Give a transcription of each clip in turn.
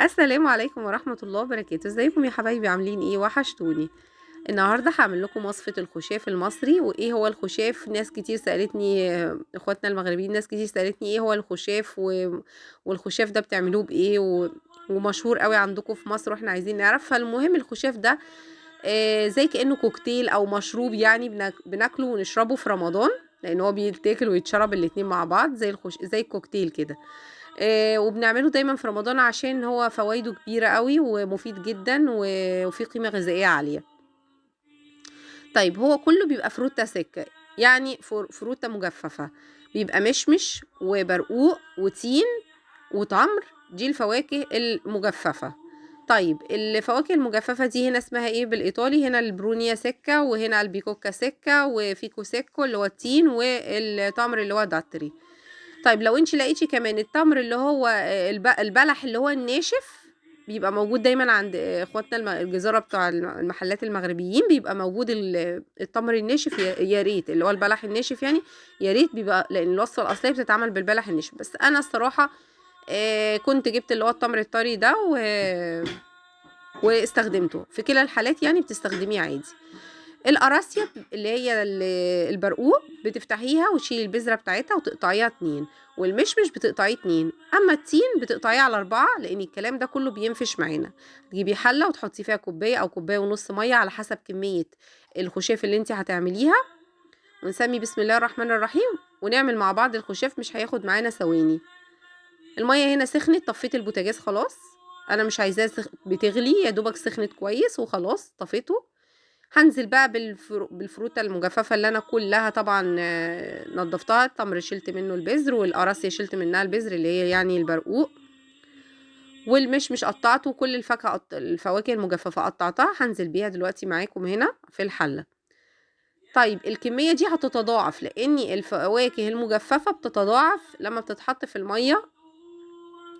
السلام عليكم ورحمة الله وبركاته. ازيكم يا حبايبي؟ عاملين ايه؟ وحشتوني. النهارده هعمل لكم وصفة الخشاف المصري. وايه هو الخشاف؟ ناس كتير سألتني، اخواتنا المغربيين ناس كتير سألتني ايه هو الخشاف والخشاف ده بتعملوه بايه ومشهور قوي عندكم في مصر واحنا عايزين نعرف. فالمهم الخشاف ده زي كأنه كوكتيل او مشروب، يعني بناكله ونشربه في رمضان، لان هو بيتاكل ويتشرب الاتنين مع بعض زي الكوكتيل كده. وبنعمله دايما في رمضان عشان هو فوائده كبيرة قوي ومفيد جدا وفيه قيمة غذائية عالية. طيب هو كله بيبقى فروتة سكة، يعني فروتة مجففة. بيبقى مشمش وبرقوق وتين وتمر، دي الفواكه المجففة. طيب الفواكه المجففة دي هنا اسمها ايه بالإيطالي؟ هنا البرونيا سكة، وهنا البيكوكا سكة، وفيكو سيكو اللي هو التين، والتمر اللي هو داتري. طيب لو انت لقيتي كمان التمر اللي هو البلح اللي هو الناشف، بيبقى موجود دايما عند اخواتنا الجزارة بتوع المحلات المغربيين، بيبقى موجود التمر الناشف، يا ريت اللي هو البلح الناشف يعني، يا ريت بيبقى، لان الوصفة الأصلية بتتعمل بالبلح الناشف. بس انا الصراحة كنت جبت اللي هو التمر الطري ده واستخدمته في كلا الحالات، يعني بتستخدميه عادي. القراصية اللي هي البرقوق بتفتحيها وتشيلي البذرة بتاعتها وتقطعيها 2، والمشمش بتقطعيه 2، اما التين بتقطعيه على 4، لان الكلام ده كله بينفش معانا. تجيبي حلة وتحطي فيها كوباية او كوباية ونص مية على حسب كمية الخشاف اللي انت هتعمليها، ونسمي بسم الله الرحمن الرحيم ونعمل مع بعض الخشاف. مش هياخد معانا ثواني. المية هنا سخنت، طفيت البوتاجاز خلاص، انا مش عايزاه بتغلي، يا دوبك سخنت كويس وخلاص طفيته. هنزل بقى بالفروتة المجففة اللي انا كلها طبعا نضفتها. التمر شلت منه البذر، والقراصية شلت منها البذر اللي هي يعني البرقوق، والمشمش قطعته، وكل الفواكه المجففة قطعتها. هنزل بيها دلوقتي معاكم هنا في الحلة. طيب الكمية دي هتتضاعف، لان الفواكه المجففة بتتضاعف لما بتتحط في المية،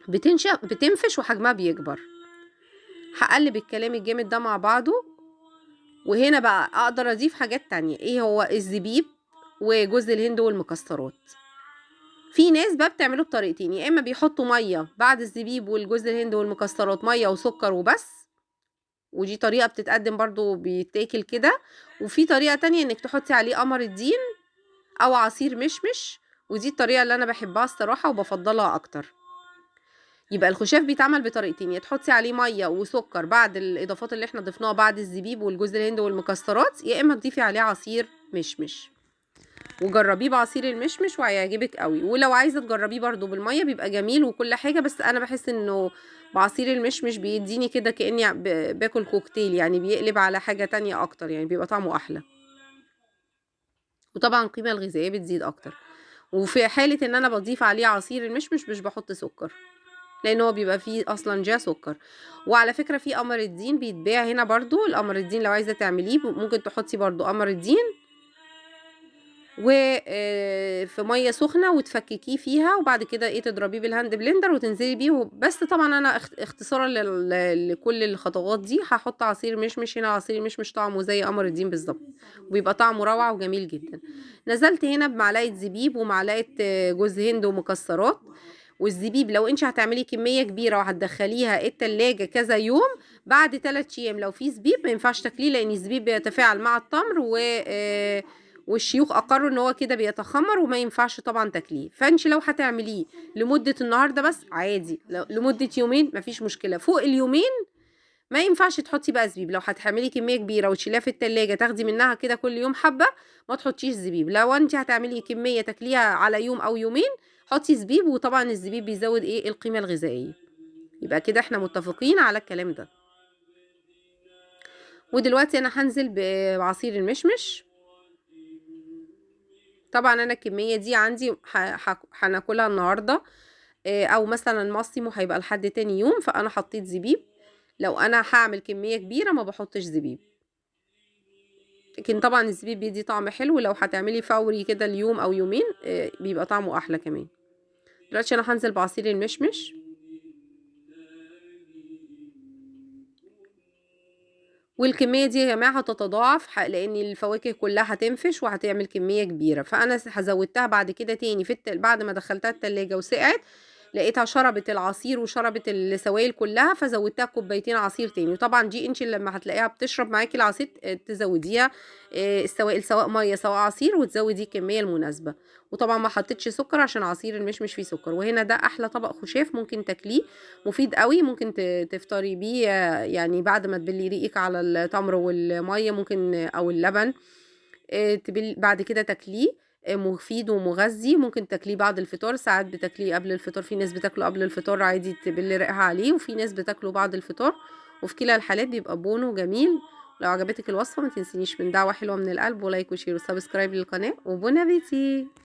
بتنفش وحجمها بيكبر. هقلب الكلام الجامد ده مع بعضه. وهنا بقى اقدر اضيف حاجات تانية، ايه هو؟ الزبيب وجوز الهند والمكسرات. في ناس بقى بتعمله بطريقتين، يا اما بيحطوا ميه بعد الزبيب والجوز الهند والمكسرات، ميه وسكر وبس، ودي طريقه بتتقدم برضو بيتاكل كده. وفي طريقه تانية انك تحطي عليه قمر الدين او عصير مشمش، ودي الطريقه اللي انا بحبها الصراحه وبفضلها اكتر. يبقى الخشاف بيتعمل بطريقتين، يا تحطي عليه ميه وسكر بعد الاضافات اللي احنا ضفناها بعد الزبيب والجوز الهند والمكسرات، يا اما تضيفي عليه عصير مشمش. وجربيه بعصير المشمش وهيعجبك قوي. ولو عايزه تجربيه برضو بالميه بيبقى جميل وكل حاجه، بس انا بحس انه بعصير المشمش بيديني كده كاني باكل كوكتيل، يعني بيقلب على حاجه تانية اكتر، يعني بيبقى طعمه احلى، وطبعا القيمه الغذائيه بتزيد اكتر. وفي حاله ان انا بضيف عليه عصير المشمش مش بحط سكر، لان هو بيبقى فيه اصلا جا سكر. وعلى فكره في قمر الدين بيتباع هنا برضو، القمر الدين لو عايزه تعمليه ممكن تحطي برضو قمر الدين وفي ميه سخنه وتفككيه فيها، وبعد كده ايه تضربيه بالهاند بلندر وتنزلي بيه بس. طبعا انا اختصارا لكل الخطوات دي هحط عصير مشمش. هنا عصير المشمش طعمه زي قمر الدين بالظبط، وبيبقى طعمه روعه وجميل جدا. نزلت هنا بمعلقه زبيب ومعلقه جوز هند ومكسرات. والزبيب لو انت هتعملي كميه كبيره وهتدخليها التلاجة كذا يوم، بعد 3 ايام لو في زبيب ما ينفعش تاكليه، لان الزبيب بيتفاعل مع التمر والشيوخ اقروا ان هو كده بيتخمر وما ينفعش طبعا تاكليه. فانت لو هتعمليه لمده النهارده بس عادي، لمده يومين مفيش مشكله. فوق اليومين ما ينفعش تحطي بقى زبيب. لو هتعملي كميه كبيره وتشيليها في التلاجة تاخدي منها كده كل يوم حبه، ما تحطيش زبيب. لو انت هتعملي كميه تاكليها على يوم او يومين حطي زبيب، وطبعا الزبيب بيزود ايه القيمه الغذائيه. يبقى كده احنا متفقين على الكلام ده. ودلوقتي انا هنزل بعصير المشمش. طبعا انا الكميه دي عندي هناكلها النهارده، او مثلا مصيمه هيبقى لحد تاني يوم، فانا حطيت زبيب. لو انا هعمل كميه كبيره ما بحطش زبيب، لكن طبعا الزبيب بيدي طعم حلو. لو هتعملي فوري كده اليوم او يومين بيبقى طعمه احلى كمان. دلوقتي انا هنزل بعصير المشمش، والكميه دي يا جماعه هتتضاعف لان الفواكه كلها هتنفش وهتعمل كميه كبيره. فانا زودتها بعد كده تاني بعد ما دخلتها التلاجة وسقعت، لقيتها شربت العصير وشربت السوائل كلها، فزودتها كوبايتين عصير تاني. وطبعا دي انت لما هتلاقيها بتشرب معاكي العصير تزوديها السوائل، سواء ميه سواء عصير، وتزودي الكميه المناسبه. وطبعا ما حطيتش سكر عشان عصير المشمش فيه سكر. وهنا ده احلى طبق خشاف ممكن تاكليه، مفيد قوي. ممكن تفطري بيه يعني بعد ما تبلي ريقك على التمر والميه ممكن او اللبن، بعد كده تاكليه. مفيد ومغذي. ممكن تاكليه بعد الفطار، ساعات بتاكليه قبل الفطار، في ناس بتاكله قبل الفطار عادي تبلي ريقها عليه، وفي ناس بتاكله بعد الفطار. وفي كلا الحالات بيبقى بونه جميل. لو عجبتك الوصفة ما تنسينيش من دعوة حلوة من القلب ولايك وشير وسبسكرايب للقناة، وبون ابيتي.